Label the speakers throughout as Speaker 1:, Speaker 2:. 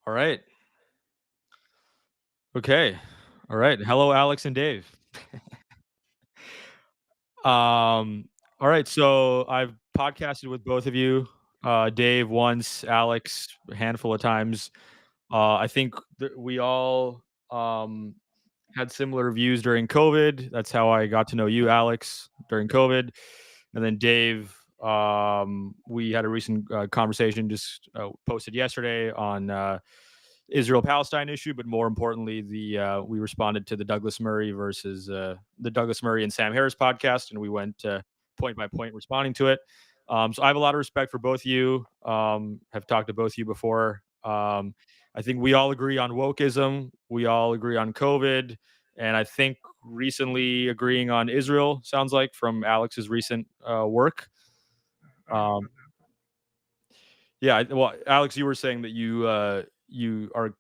Speaker 1: All right. Okay. All right. Hello, Alex and Dave. All right. So I've podcasted with both of you, Dave once, Alex a handful of times. I think we all had similar views during COVID. That's how I got to know you, Alex, during COVID. And then Dave, we had a recent conversation just posted yesterday on Israel-Palestine issue, but more importantly, we responded to the Douglas Murray versus the Douglas Murray and Sam Harris podcast, and we went point by point responding to it. So I have a lot of respect for both of you. Have talked to both of you before. I think we all agree on wokeism. We all agree on COVID, and I think recently agreeing on Israel sounds like from Alex's recent work. Yeah, well, Alex, you were saying that you are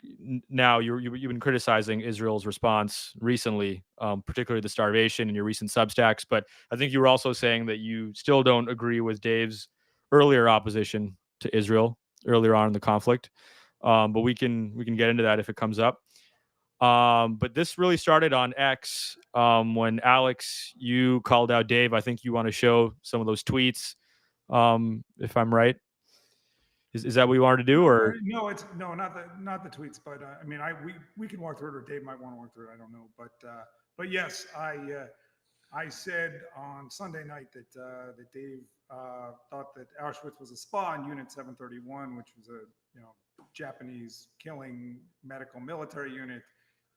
Speaker 1: now you've been criticizing Israel's response recently, particularly the starvation in your recent Substacks. But I think you were also saying that you still don't agree with Dave's earlier opposition to Israel earlier on in the conflict. But we can get into that if it comes up. But this really started on X when Alex, you called out Dave. I think you want to show some of those tweets, if I'm right. Is that what you wanted to do, or
Speaker 2: no? It's no, not the tweets, but I mean, we can walk through it, or Dave might want to walk through it. I don't know, but yes, I said on Sunday night that Dave thought that Auschwitz was a spa in Unit 731, which was a Japanese killing medical military unit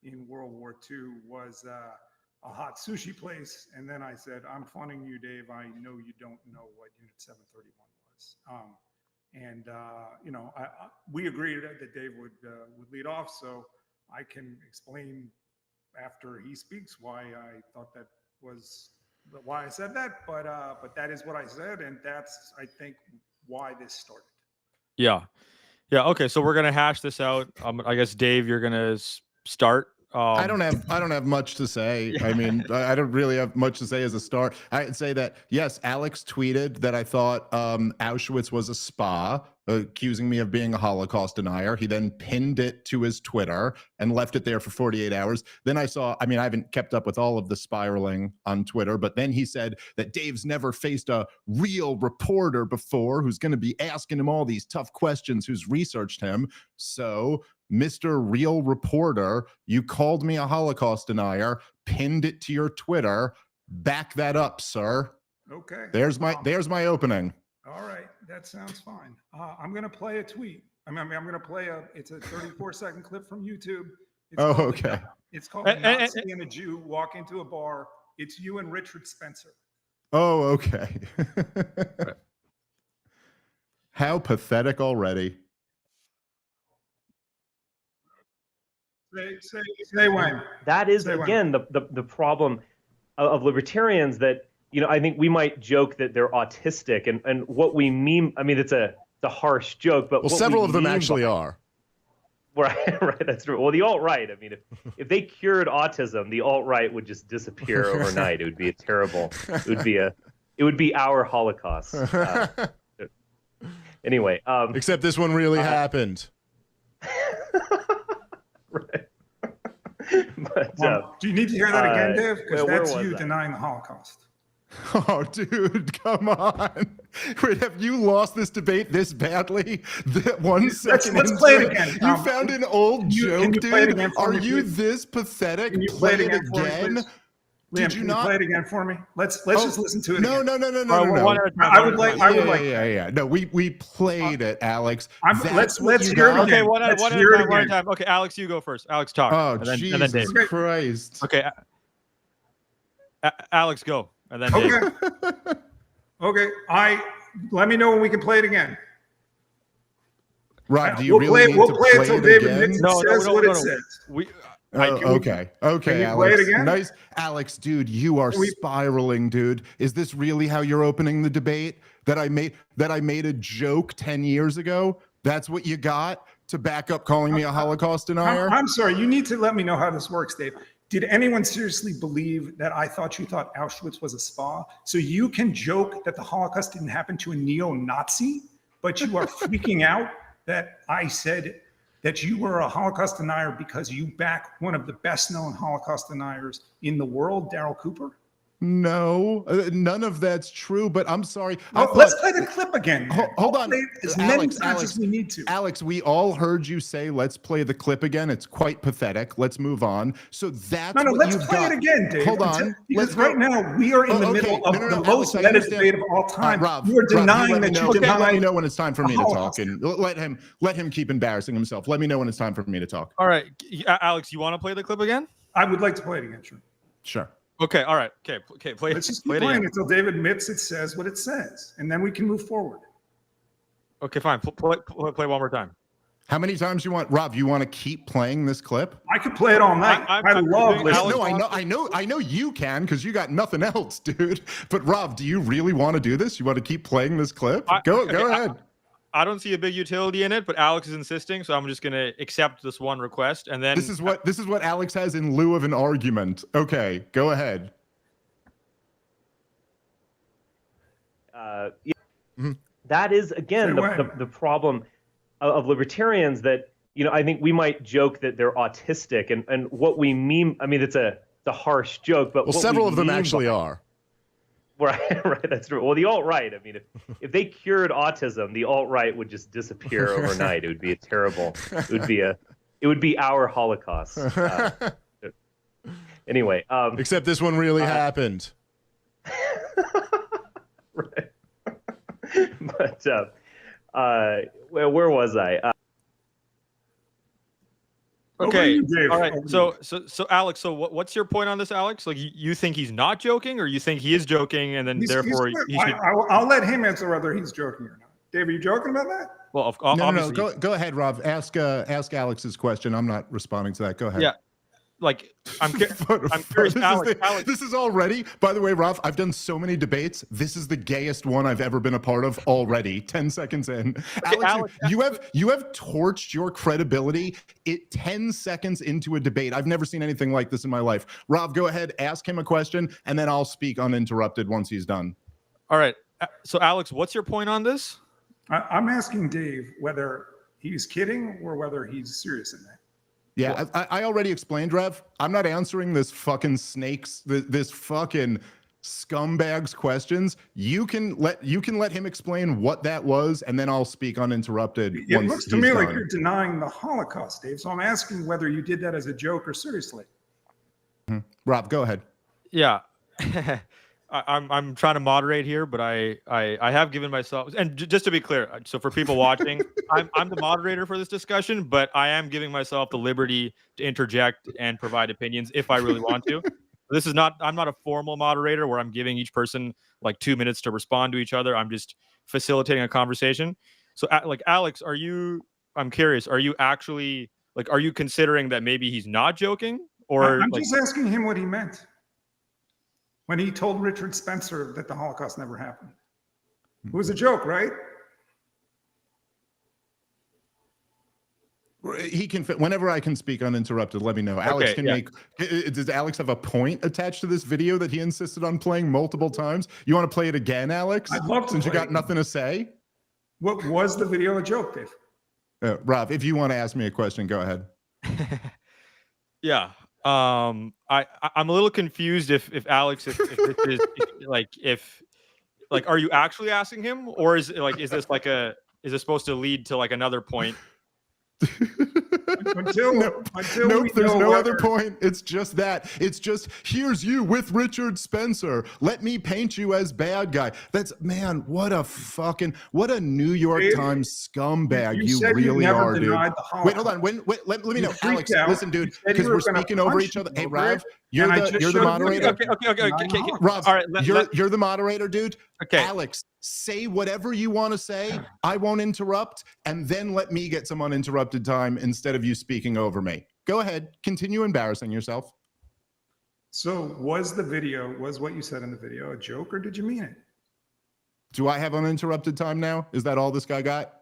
Speaker 2: in World War II, was a hot sushi place. And then I said, I'm funning you, Dave. I know you don't know what Unit 731 was. We agreed that Dave would lead off, so I can explain after he speaks why I thought that was why I said that. But that is what I said, and that's, I think, why this started.
Speaker 1: yeah. Okay, so we're gonna hash this out. I guess Dave, you're gonna start.
Speaker 3: I don't have much to say. I mean, I don't really have much to say as a start. I'd say that, yes, Alex tweeted that I thought Auschwitz was a spa, accusing me of being a Holocaust denier. He then pinned it to his Twitter and left it there for 48 hours. Then I haven't kept up with all of the spiraling on Twitter, but then he said that Dave's never faced a real reporter before who's going to be asking him all these tough questions, who's researched him. So, Mr. Real Reporter, you called me a Holocaust denier, pinned it to your Twitter. Back that up, sir.
Speaker 2: Okay.
Speaker 3: There's my opening.
Speaker 2: All right, that sounds fine. I'm going to play a tweet. I'm going to play it's a 34-second clip from YouTube.
Speaker 3: Okay.
Speaker 2: It's called A Nazi and a Jew Walk Into a Bar. It's you and Richard Spencer.
Speaker 3: Oh, okay. How pathetic already.
Speaker 2: Say when.
Speaker 4: That is, again, the problem of libertarians, that, I think we might joke that they're autistic, and what we mean, I mean, it's a harsh joke, but
Speaker 3: several of them actually are.
Speaker 4: Right, that's true. Well, the alt-right, I mean, if they cured autism, the alt-right would just disappear overnight. It would be it would be our Holocaust. Anyway.
Speaker 3: Except this one really happened.
Speaker 4: Right. But,
Speaker 2: do you need to hear that again, Dave? Because that's you denying the Holocaust.
Speaker 3: Oh, dude, come on. Wait, have you lost this debate this badly? That 1 second.
Speaker 2: Let's play it again.
Speaker 3: You found an old joke, dude? Are you this pathetic?
Speaker 2: Can you play it again? Liam, can you play it again for me? Let's just listen to it.
Speaker 3: No.
Speaker 2: I would like.
Speaker 3: Yeah. No, we played it, Alex.
Speaker 2: Let's hear it again.
Speaker 1: Okay, one at a time. Okay, Alex, you go first. Alex, talk.
Speaker 3: Oh, Jesus
Speaker 1: Dave.
Speaker 3: Christ.
Speaker 1: Okay, Alex, go, and then
Speaker 2: Dave.
Speaker 1: Okay.
Speaker 2: Okay. Let me know when we can play it again.
Speaker 3: Right. Do you really need to play it
Speaker 2: until
Speaker 3: again?
Speaker 2: David says what it says.
Speaker 3: Okay,
Speaker 2: Can you
Speaker 3: Alex.
Speaker 2: play it again?
Speaker 3: Nice, Alex, dude. You are spiraling, dude. Is this really how you're opening the debate? That I made a joke 10 years ago? That's what you got to back up calling me a Holocaust denier?
Speaker 2: I'm sorry. You need to let me know how this works, Dave. Did anyone seriously believe that you thought Auschwitz was a spa? So you can joke that the Holocaust didn't happen to a neo-Nazi, but you are freaking out that I said that you were a Holocaust denier because you back one of the best known Holocaust deniers in the world, Daryl Cooper?
Speaker 3: No, none of that's true. But I'm sorry.
Speaker 2: Well, let's play the clip again.
Speaker 3: Hold
Speaker 2: I'll
Speaker 3: on,
Speaker 2: play it as many times as we need to.
Speaker 3: Alex, we all heard you say, "Let's play the clip again." It's quite pathetic. Let's move on. So that's
Speaker 2: No,
Speaker 3: what
Speaker 2: let's
Speaker 3: you've
Speaker 2: play
Speaker 3: got.
Speaker 2: it again, Dave.
Speaker 3: Hold on.
Speaker 2: Because
Speaker 3: Let's
Speaker 2: right now we are in the middle of the
Speaker 3: Alex,
Speaker 2: most
Speaker 3: I
Speaker 2: meta
Speaker 3: understand.
Speaker 2: debate of all time.
Speaker 3: Rob,
Speaker 2: you are denying
Speaker 3: Rob,
Speaker 2: that you
Speaker 3: Let me
Speaker 2: denied
Speaker 3: know when it's time for
Speaker 2: the
Speaker 3: me to
Speaker 2: Holocaust.
Speaker 3: talk, and let him keep embarrassing himself. Let me know when it's time for me to talk.
Speaker 1: All right, Alex, you want to play the clip again?
Speaker 2: I would like to play it again, sure.
Speaker 3: Sure.
Speaker 1: Okay. All right. Okay. Play.
Speaker 2: Let's just
Speaker 1: play
Speaker 2: keep
Speaker 1: it
Speaker 2: playing
Speaker 1: again.
Speaker 2: until David admits it says what it says, and then we can move forward.
Speaker 1: Okay. Fine. Play one more time.
Speaker 3: How many times you want, Rob? You want to keep playing this clip?
Speaker 2: I could play it all night. I love listening.
Speaker 3: No, I know you can because you got nothing else, dude. But Rob, do you really want to do this? You want to keep playing this clip? Go ahead.
Speaker 1: I don't see a big utility in it, but Alex is insisting, so I'm just gonna accept this one request, and then
Speaker 3: this is what Alex has in lieu of an argument. Okay, go ahead.
Speaker 4: That is again the problem of libertarians. That I think we might joke that they're autistic, and what we mean. I mean, it's a harsh joke, but
Speaker 3: several of them actually are.
Speaker 4: Right, that's true. Well, the alt-right, I mean, if they cured autism, the alt-right would just disappear overnight. It would be a terrible. It would be our Holocaust. Anyway,
Speaker 3: except this one really happened.
Speaker 4: Right. But where was I?
Speaker 1: Okay. All right. So Alex, so what's your point on this, Alex? Like, you think he's not joking, or you think he is joking, and then therefore he should...
Speaker 2: I'll let him answer whether he's joking or not. Dave, are you joking about that?
Speaker 1: Well,
Speaker 3: no. Go ahead, Rob. Ask Alex's question. I'm not responding to that. Go ahead.
Speaker 1: Yeah. Like, I'm curious, Alex.
Speaker 3: This is already, by the way, Rob, I've done so many debates. This is the gayest one I've ever been a part of already. 10 seconds in.
Speaker 1: Okay,
Speaker 3: Alex, you have torched your credibility 10 seconds into a debate. I've never seen anything like this in my life. Rob, go ahead, ask him a question, and then I'll speak uninterrupted once he's done.
Speaker 1: All right. So, Alex, what's your point on this?
Speaker 2: I'm asking Dave whether he's kidding or whether he's serious in that.
Speaker 3: Yeah, I already explained, Rev. I'm not answering this fucking this fucking scumbag's questions. You can let him explain what that was, and then I'll speak uninterrupted.
Speaker 2: It looks to me like you're denying the Holocaust, Dave. So I'm asking whether you did that as a joke or seriously.
Speaker 3: Rob, go ahead.
Speaker 1: Yeah. I'm trying to moderate here, but I have given myself, and just to be clear, so for people watching, I'm the moderator for this discussion, but I am giving myself the liberty to interject and provide opinions if I really want to. I'm not a formal moderator where I'm giving each person like 2 minutes to respond to each other. I'm just facilitating a conversation. So like, Alex, I'm curious, are you actually like, are you considering that maybe he's not joking, or
Speaker 2: I'm just asking him what he meant when he told Richard Spencer that the Holocaust never happened? It was a joke, right?
Speaker 3: He can fit whenever I can speak uninterrupted. Let me know. Alex can make. Does Alex have a point attached to this video that he insisted on playing multiple times? You want to play it again, Alex?
Speaker 2: I'd love to.
Speaker 3: Since you got nothing to say.
Speaker 2: What was the video a joke, Dave?
Speaker 3: Rob, if you want to ask me a question, go ahead.
Speaker 1: Yeah. I'm a little confused if Alex, if this is like, are you actually asking him, or is this supposed to lead to like another point?
Speaker 2: Nope,
Speaker 3: there's no other point. It's just that. It's just, here's you with Richard Spencer. Let me paint you as bad guy. Man, what a New York Times scumbag you really are, dude. Wait, hold on. Let me know. Alex, listen, dude, because we're speaking over each other. Hey, Rav, you're the moderator.
Speaker 1: Okay.
Speaker 3: Rob, all right, you're the moderator, dude.
Speaker 1: Okay.
Speaker 3: Alex, say whatever you want to say. I won't interrupt, and then let me get some uninterrupted time instead of you speaking over me. Go ahead. Continue embarrassing yourself.
Speaker 2: So was what you said in the video a joke, or did you mean it?
Speaker 3: Do I have uninterrupted time now? Is that all this guy got?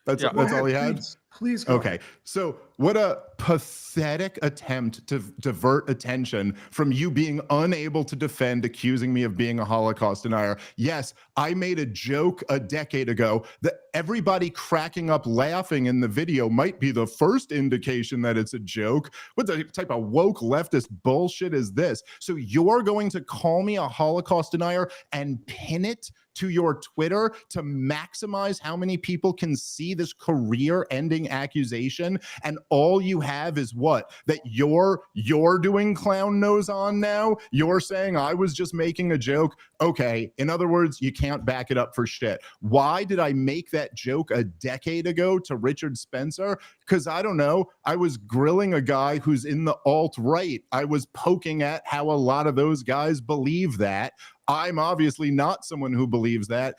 Speaker 3: That's all he had?
Speaker 2: Please go
Speaker 3: Okay,
Speaker 2: ahead.
Speaker 3: so what a pathetic attempt to divert attention from you being unable to defend accusing me of being a Holocaust denier. Yes, I made a joke a decade ago that everybody cracking up laughing in the video might be the first indication that it's a joke. What the type of woke leftist bullshit is this? So you're going to call me a Holocaust denier and pin it to your Twitter to maximize how many people can see this career-ending accusation, and all you have is what? That you're doing clown nose on now? You're saying I was just making a joke? Okay, in other words, you can't back it up for shit. Why did I make that joke a decade ago to Richard Spencer? Because I don't know, I was grilling a guy who's in the alt-right. I was poking at how a lot of those guys believe that. I'm obviously not someone who believes that,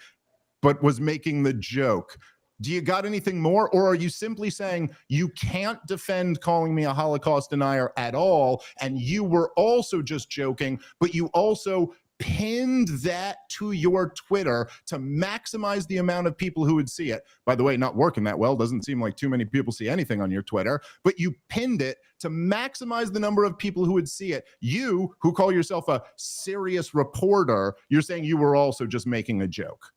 Speaker 3: but was making the joke. Do you got anything more? Or are you simply saying you can't defend calling me a Holocaust denier at all, and you were also just joking, but you also pinned that to your Twitter to maximize the amount of people who would see it? By the way, not working that well. Doesn't seem like too many people see anything on your Twitter, but you pinned it to maximize the number of people who would see it. You, who call yourself a serious reporter, you're saying you were also just making a joke.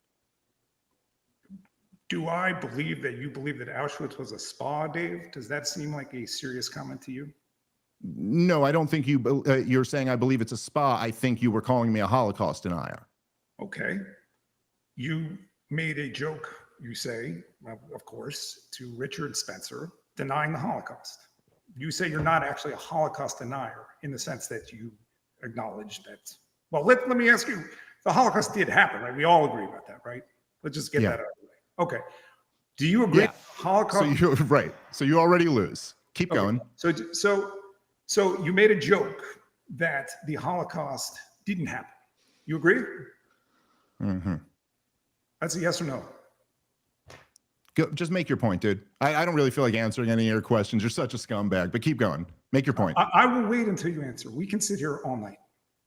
Speaker 2: Do I believe that you believe that Auschwitz was a spa, Dave? Does that seem like a serious comment to you?
Speaker 3: No, I don't think you're saying I believe it's a spa. I think you were calling me a Holocaust denier.
Speaker 2: Okay. You made a joke, you say, of course, to Richard Spencer denying the Holocaust. You say you're not actually a Holocaust denier in the sense that you acknowledge that. Well, let me ask you, the Holocaust did happen, right? We all agree about that, right? Let's just get that out of the way. Okay. Do you agree?
Speaker 3: Yeah.
Speaker 2: Holocaust.
Speaker 3: So you're right. So you already lose. Keep going.
Speaker 2: So you made a joke that the Holocaust didn't happen. You agree?
Speaker 3: Mm-hmm.
Speaker 2: That's a yes or no.
Speaker 3: Just make your point, dude. I don't really feel like answering any of your questions. You're such a scumbag, but keep going. Make your point.
Speaker 2: I will wait until you answer. We can sit here all night.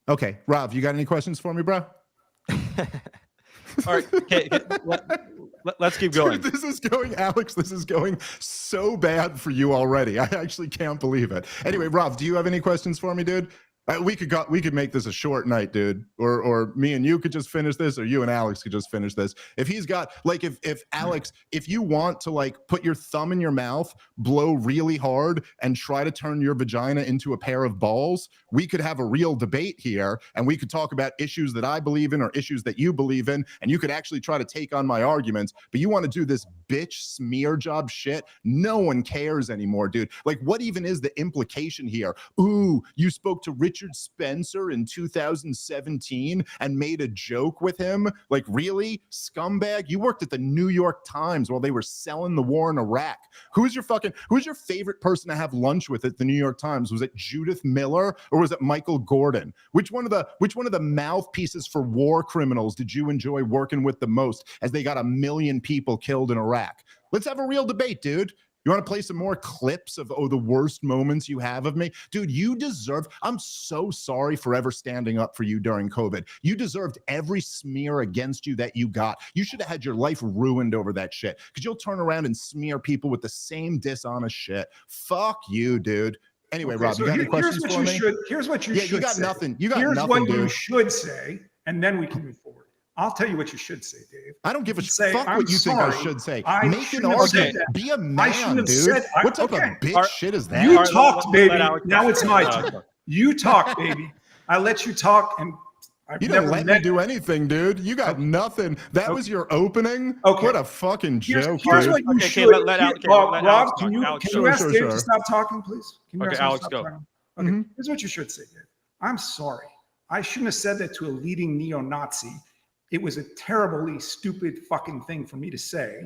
Speaker 3: Okay. Rob, you got any questions for me, bro?
Speaker 1: All right. Okay. Let's keep going.
Speaker 3: Dude, this is going, Alex, this is going so bad for you already. I actually can't believe it. Anyway, Rob, do you have any questions for me, dude? We could make this a short night, dude. Or me and you could just finish this, or you and Alex could just finish this. If he's got, like, if Alex, if you want to, like, put your thumb in your mouth, blow really hard, and try to turn your vagina into a pair of balls, we could have a real debate here, and we could talk about issues that I believe in or issues that you believe in, and you could actually try to take on my arguments. But you want to do this bitch smear job shit? No one cares anymore, dude. Like, what even is the implication here? Ooh, you spoke to Richard Spencer in 2017 and made a joke with him? Like, really? Scumbag? You worked at the New York Times while they were selling the war in Iraq. Who's your favorite person to have lunch with at the New York Times? Was it Judith Miller or was it Michael Gordon? Which one of the mouthpieces for war criminals did you enjoy working with the most, as they got 1 million people killed in Iraq? Let's have a real debate, dude. You want to play some more clips of the worst moments you have of me? Dude, you deserve, I'm so sorry for ever standing up for you during COVID. You deserved every smear against you that you got. You should have had your life ruined over that shit, because you'll turn around and smear people with the same dishonest shit. Fuck you, dude. Anyway, okay, Rob, so you got any questions for me?
Speaker 2: Here's what you should say.
Speaker 3: You got nothing. You got
Speaker 2: here's
Speaker 3: nothing,
Speaker 2: what
Speaker 3: dude.
Speaker 2: You should say, and then we can move forward. I'll tell you what you should say, Dave.
Speaker 3: I don't give a fuck what you think I should say. Make an argument. Be a man, dude. What type of bitch shit is that?
Speaker 2: You talked, baby. Now it's my turn. You talk, baby. I let you talk, and
Speaker 3: you didn't let me do anything, dude. You got nothing. That was your opening. Okay. What a fucking joke.
Speaker 2: Here's what you should. Rob, can you ask Dave to stop talking, please?
Speaker 1: Okay, Alex, go.
Speaker 2: Okay. Here's what you should say, Dave. I'm sorry. I shouldn't have said that to a leading neo-Nazi. It was a terribly stupid fucking thing for me to say.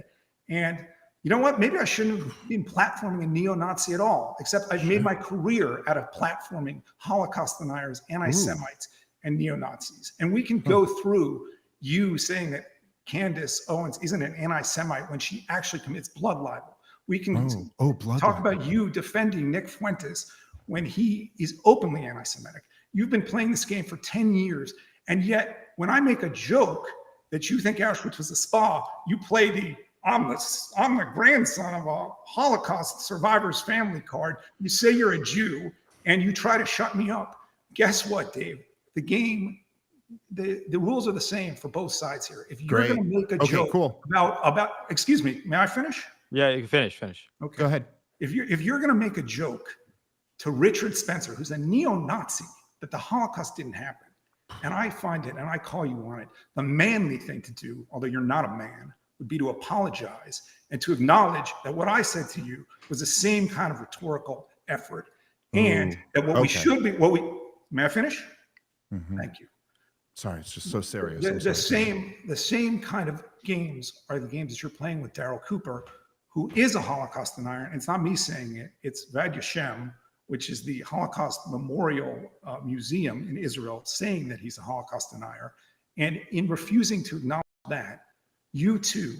Speaker 2: And you know what? Maybe I shouldn't have been platforming a neo-Nazi at all, except I've made my career out of platforming Holocaust deniers, anti-Semites, and neo-Nazis. And we can go through you saying that Candace Owens isn't an anti-Semite when she actually commits blood libel. We can talk about you defending Nick Fuentes when he is openly anti-Semitic. You've been playing this game for 10 years, and yet when I make a joke that you think Auschwitz was a spa, you play the I'm the grandson of a Holocaust survivor's family card. You say you're a Jew and you try to shut me up. Guess what, Dave? The game, the rules are the same for both sides here. If you're going to make a joke about, excuse me, may I finish?
Speaker 1: Yeah, you can finish.
Speaker 2: Okay.
Speaker 3: Go ahead.
Speaker 2: If you're going to make a joke to Richard Spencer, who's a neo-Nazi, that the Holocaust didn't happen, and I find it and I call you on it, the manly thing to do, although you're not a man, would be to apologize and to acknowledge that what I said to you was the same kind of rhetorical effort, and that what we should be, may I finish? Thank you.
Speaker 3: Sorry, it's just so serious.
Speaker 2: The same kind of games are the games that you're playing with Daryl Cooper, who is a Holocaust denier. And it's not me saying it, it's Vad Yashem, which is the Holocaust Memorial Museum in Israel, saying that he's a Holocaust denier. And in refusing to acknowledge that, you too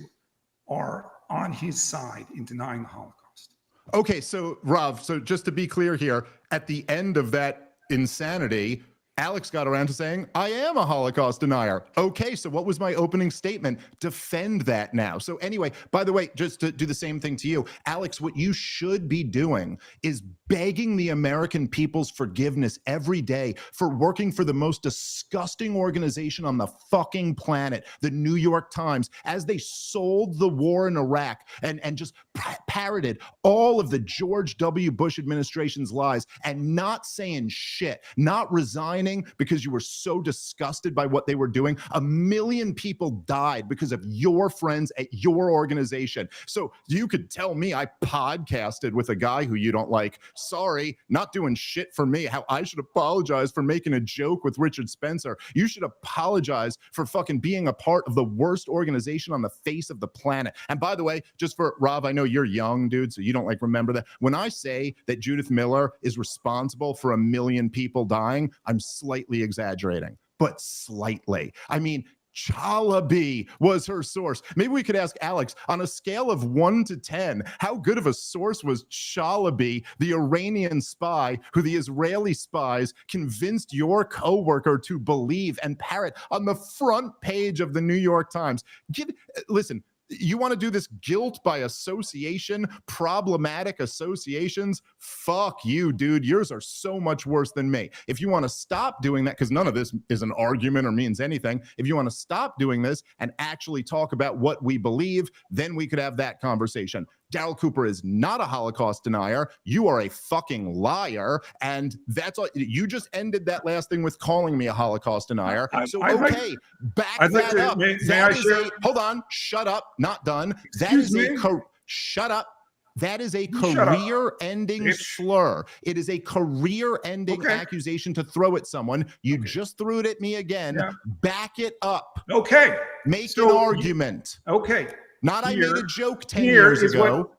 Speaker 2: are on his side in denying the Holocaust.
Speaker 3: Okay, so Rav, so just to be clear here, at the end of that insanity, Alex got around to saying, I am a Holocaust denier. Okay, so what was my opening statement? Defend that now. So anyway, by the way, just to do the same thing to you, Alex, what you should be doing is begging the American people's forgiveness every day for working for the most disgusting organization on the fucking planet, the New York Times, as they sold the war in Iraq and just parroted all of the George W. Bush administration's lies and not saying shit, not resigning because you were so disgusted by what they were doing. 1 million people died because of your friends at your organization. So you could tell me I podcasted with a guy who you don't like. Sorry, not doing shit for me. How I should apologize for making a joke with Richard Spencer. You should apologize for fucking being a part of the worst organization on the face of the planet. And by the way, just for Rob, I know you're young, dude, so you don't like remember that. When I say that Judith Miller is responsible for 1 million people dying, I'm slightly exaggerating, but slightly. I mean, Chalabi was her source. Maybe we could ask Alex, on a scale of 1 to 10, how good of a source was Chalabi, the Iranian spy who the Israeli spies convinced your coworker to believe and parrot on the front page of the New York Times? Listen, you want to do this guilt by association, problematic associations? Fuck you, dude. Yours are so much worse than me. If you want to stop doing that, because none of this is an argument or means anything, if you want to stop doing this and actually talk about what we believe, then we could have that conversation. Daryl Cooper is not a Holocaust denier. You are a fucking liar. And that's all. You just ended that last thing with calling me a Holocaust denier. Back that up. Hold on. Shut up. Not done. Shut up. That is a career-ending slur. It is a career-ending accusation to throw at someone. You just threw it at me again. Yeah. Back it up.
Speaker 2: Okay.
Speaker 3: Make an argument.
Speaker 2: Okay.
Speaker 3: Not I made a joke 10 years ago.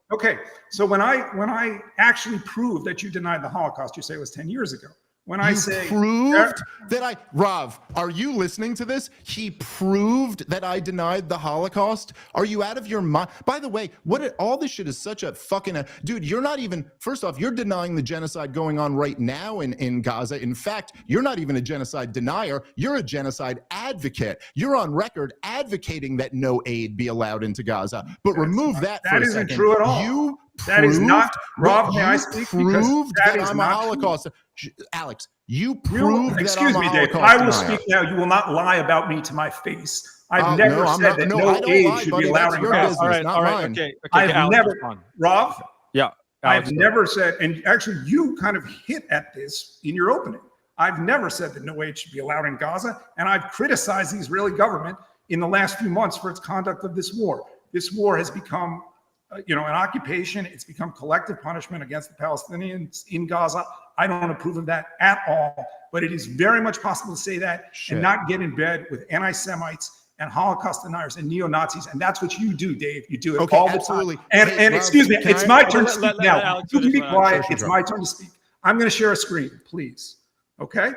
Speaker 2: So when I actually proved that you denied the Holocaust, you say it was 10 years ago. When I say
Speaker 3: proved that Rav, are you listening to this? He proved that I denied the Holocaust. Are you out of your mind? By the way, all this shit is such a fucking dude. You're not even, first off, you're denying the genocide going on right now in Gaza. In fact, you're not even a genocide denier. You're a genocide advocate. You're on record advocating that no aid be allowed into Gaza. But remove that for a second. That isn't
Speaker 2: true at all. That is not, Rob, may I speak?
Speaker 3: Proved that I'm a Holocaust. Alex, you proved that I'm a Holocaust denier.
Speaker 2: I will speak now. You will not lie about me to my face. I've never said that no aid should be allowed in Gaza.
Speaker 1: All right. Okay.
Speaker 2: I've never, Rob.
Speaker 1: Yeah.
Speaker 2: I've never said, and actually you kind of hit at this in your opening. I've never said that no aid should be allowed in Gaza, and I've criticized the Israeli government in the last few months for its conduct of this war. This war has become an occupation. It's become collective punishment against the Palestinians in Gaza. I don't approve of that at all, but it is very much possible to say that and not get in bed with anti-Semites and Holocaust deniers and neo-Nazis. And that's what you do, Dave. You do it all the time. And excuse me, it's my turn to speak now. You can be quiet. It's my turn to speak. I'm going to share a screen, please. Okay?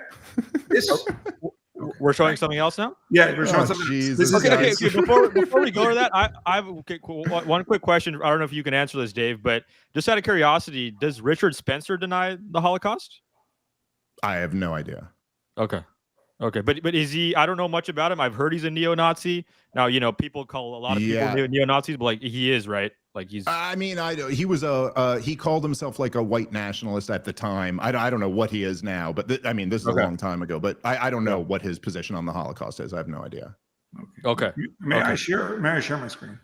Speaker 1: We're showing something else now?
Speaker 2: Yeah, we're showing something else.
Speaker 1: Okay. Before we go to that, I have one quick question. I don't know if you can answer this, Dave, but just out of curiosity, does Richard Spencer deny the Holocaust?
Speaker 3: I have no idea.
Speaker 1: Okay. Okay, but is he? I don't know much about him. I've heard he's a neo-Nazi. Now, people call a lot of people neo-Nazis, but like he is, right? Like he's.
Speaker 3: I mean, he was he called himself like a white nationalist at the time. I don't know what he is now, but I mean, this is a long time ago. But I don't know what his position on the Holocaust is. I have no idea.
Speaker 1: Okay.
Speaker 2: May I share my screen?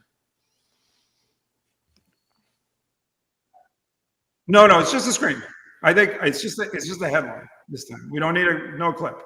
Speaker 2: No, it's just a screen. I think it's just a headline this time. We don't need no clip.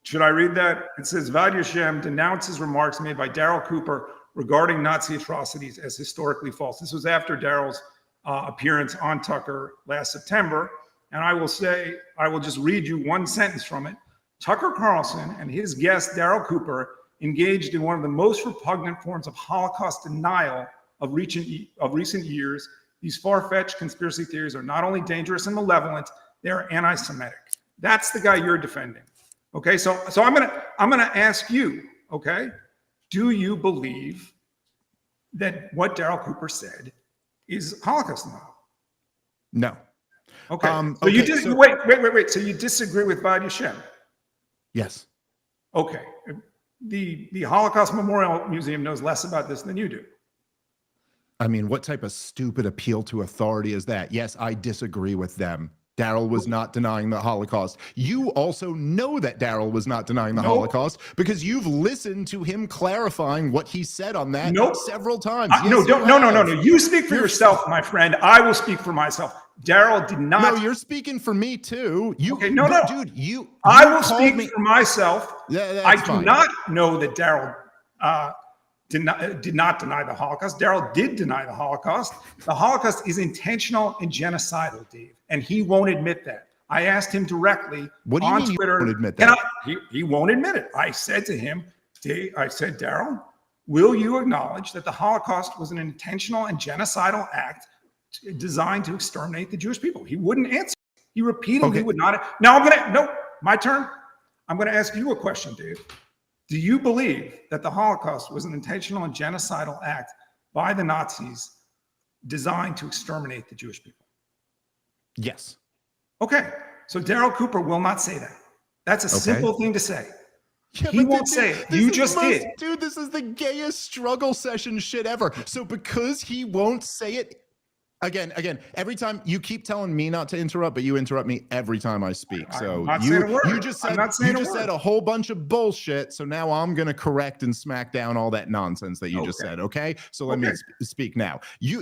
Speaker 2: Should I read that? It says, Vadia Shem denounces remarks made by Daryl Cooper regarding Nazi atrocities as historically false. This was after Daryl's appearance on Tucker last September. And I will just read you one sentence from it. Tucker Carlson and his guest, Daryl Cooper, engaged in one of the most repugnant forms of Holocaust denial of recent years. These far-fetched conspiracy theories are not only dangerous and malevolent, they are anti-Semitic. That's the guy you're defending. Okay, so I'm gonna ask you, okay, do you believe that what Daryl Cooper said is Holocaust denial?
Speaker 3: No.
Speaker 2: Okay. Wait. So you disagree with Vadia Shem?
Speaker 3: Yes.
Speaker 2: Okay. The Holocaust Memorial Museum knows less about this than you do.
Speaker 3: I mean, what type of stupid appeal to authority is that? Yes, I disagree with them. Daryl was not denying the Holocaust. You also know that Daryl was not denying the Holocaust because you've listened to him clarifying what he said on that several times.
Speaker 2: No. You speak for yourself, my friend. I will speak for myself. Daryl did not.
Speaker 3: No, you're speaking for me too. Dude.
Speaker 2: I will speak for myself.
Speaker 3: Yeah,
Speaker 2: I do not know that Daryl did not deny the Holocaust. Daryl did deny the Holocaust. The Holocaust is intentional and genocidal, Dave, and he won't admit that. I asked him directly on Twitter.
Speaker 3: He won't admit that?
Speaker 2: He won't admit it. I said to him, Daryl, will you acknowledge that the Holocaust was an intentional and genocidal act designed to exterminate the Jewish people? He wouldn't answer. He repeatedly would not. Now my turn. I'm going to ask you a question, Dave. Do you believe that the Holocaust was an intentional and genocidal act by the Nazis designed to exterminate the Jewish people?
Speaker 3: Yes.
Speaker 2: Okay. So Daryl Cooper will not say that. That's a simple thing to say.
Speaker 3: Yeah,
Speaker 2: he won't say it. You just did.
Speaker 3: Dude, this is the gayest struggle session shit ever. So because he won't say it, Again, every time you keep telling me not to interrupt, but you interrupt me every time I speak. So you just said a whole bunch of bullshit. So now I'm going to correct and smack down all that nonsense that you just said. Okay. So let me speak now.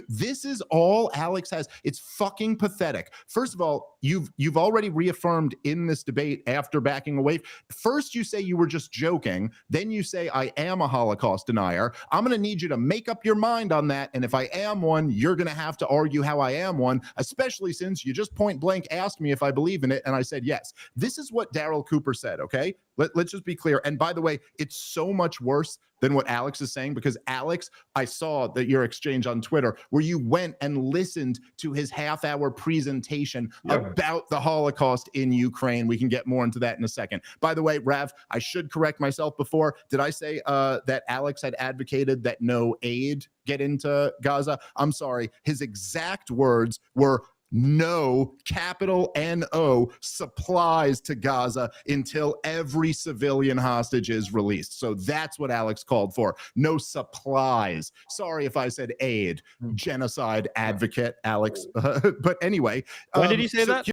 Speaker 3: This is all Alex has. It's fucking pathetic. First of all, you've already reaffirmed in this debate after backing away. First, you say you were just joking. Then you say I am a Holocaust denier. I'm going to need you to make up your mind on that. And if I am one, you're going to have to argue how I am one, especially since you just point blank asked me if I believe in it, and I said yes. This is what Daryl Cooper said, okay? Let's just be clear. And by the way, it's so much worse than what Alex is saying, because Alex, I saw that your exchange on Twitter where you went and listened to his half-hour presentation about the Holocaust in Ukraine. We can get more into that in a second. By the way, Rav, I should correct myself before. Did I say that Alex had advocated that no aid get into Gaza? I'm sorry. His exact words were no, capital N-O, supplies to Gaza until every civilian hostage is released. So that's what Alex called for. No supplies. Sorry if I said aid. Genocide advocate, Alex. But anyway.
Speaker 1: When did he say that?